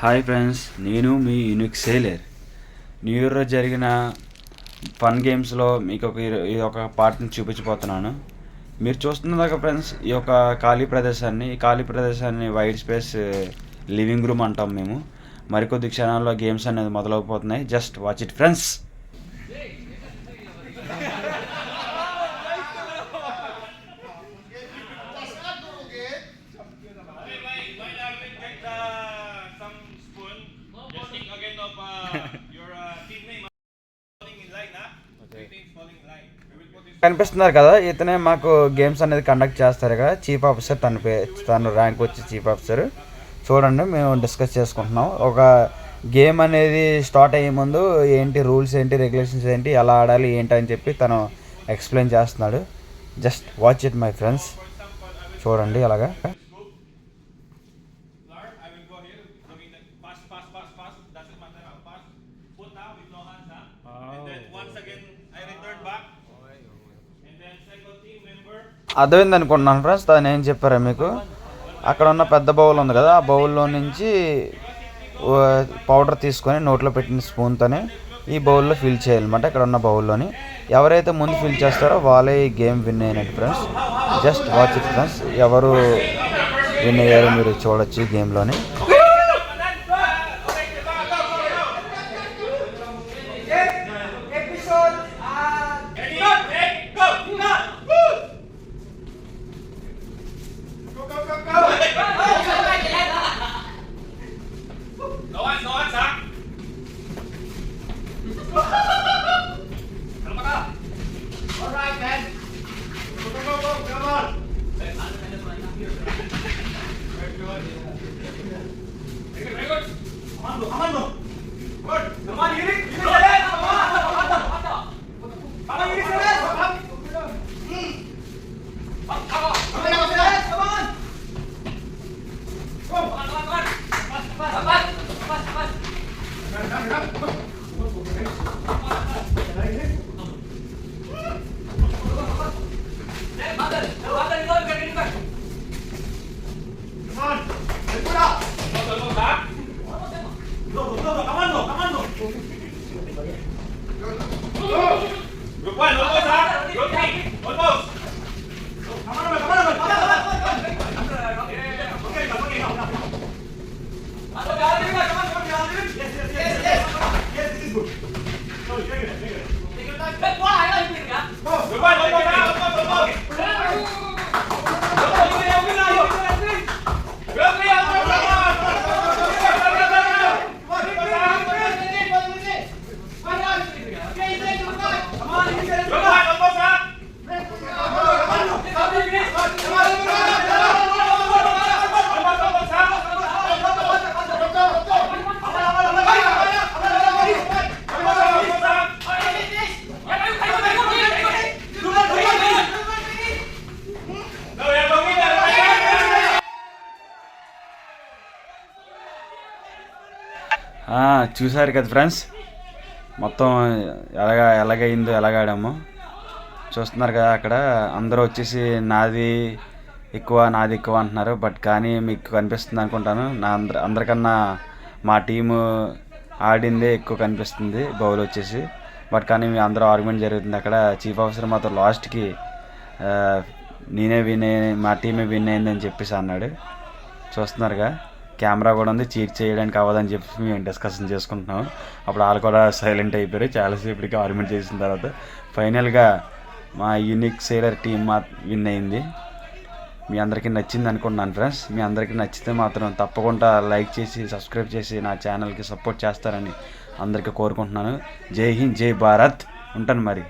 Hi friends, నేను మీ unique sailor. New ఇయర్లో జరిగిన ఫన్ గేమ్స్లో మీకు ఈ ఒక పార్ట్ని చూపించబోతున్నాను. మీరు చూస్తున్నారు ఫ్రెండ్స్, ఈ యొక్క ఖాళీ ప్రదేశాన్ని వైడ్ స్పేస్ లివింగ్ రూమ్ అంటాం మేము. మరికొద్ది క్షణాల్లో గేమ్స్ అనేది మొదలవుతున్నాయి. Just watch it friends. కనిపిస్తున్నారు కదా, ఇతనే మాకు గేమ్స్ అనేది కండక్ట్ చేస్తారు కదా, చీఫ్ ఆఫీసర్. తన ర్యాంక్ వచ్చి చీఫ్ ఆఫీసర్. చూడండి, మేము డిస్కస్ చేసుకుంటున్నాం. ఒక గేమ్ అనేది స్టార్ట్ అయ్యే ముందు ఏంటి రూల్స్, ఏంటి రెగ్యులేషన్స్, ఏంటి ఎలా ఆడాలి ఏంటి అని చెప్పి తను ఎక్స్ప్లెయిన్ చేస్తున్నాడు. Just watch it my friends. చూడండి అలాగా. అర్థమైంది అనుకుంటున్నాను ఫ్రెండ్స్. తను ఏం చెప్పారా మీకు, అక్కడ ఉన్న పెద్ద బౌల్ ఉంది కదా, ఆ బౌల్లో నుంచి పౌడర్ తీసుకొని నోట్లో పెట్టిన స్పూన్తోనే ఈ బౌల్లో ఫిల్ చేయాలన్నమాట. ఇక్కడ ఉన్న బౌల్లోని ఎవరైతే ముందు ఫిల్ చేస్తారో వాళ్ళే ఈ గేమ్ విన్ అయినట్టు friends. Just watch it friends. ఎవరు విన్ అయ్యారో మీరు చూడొచ్చు ఈ గేమ్లోని. చూసారు కదా ఫ్రెండ్స్, మొత్తం ఎలాగైందో, ఎలాగాడామో చూస్తున్నారు కదా. అక్కడ అందరూ వచ్చేసి నాది ఎక్కువ అంటున్నారు. బట్ కానీ మీకు కనిపిస్తుంది అనుకుంటాను, అందరికన్నా మా టీము ఆడిందే ఎక్కువ కనిపిస్తుంది బౌల్ వచ్చేసి. బట్ కానీ మీ అందరూ ఆర్గ్యుమెంట్ జరుగుతుంది అక్కడ. చీఫ్ ఆఫీసర్ మాత్రం లాస్ట్కి మా టీమే విన్ అయిందని చెప్పేసి అన్నాడు. చూస్తున్నారుగా, కెమెరా కూడా ఉంది, చీట్ చేయడానికి అవ్వదని చెప్పి మేము డిస్కషన్ చేసుకుంటున్నాం. అప్పుడు వాళ్ళు కూడా సైలెంట్ అయిపోయారు. చాలాసేపటికి ఆర్గ్యుమెంట్ చేసిన తర్వాత ఫైనల్గా మా యూనిక్ సేలర్ టీం విన్ అయింది. మీ అందరికీ నచ్చింది అనుకుంటున్నాను ఫ్రెండ్స్. మీ అందరికీ నచ్చితే మాత్రం తప్పకుండా లైక్ చేసి సబ్స్క్రైబ్ చేసి నా ఛానల్కి సపోర్ట్ చేస్తారని అందరికీ కోరుకుంటున్నాను. జై హింద్, జై భారత్. ఉంటాను మరి.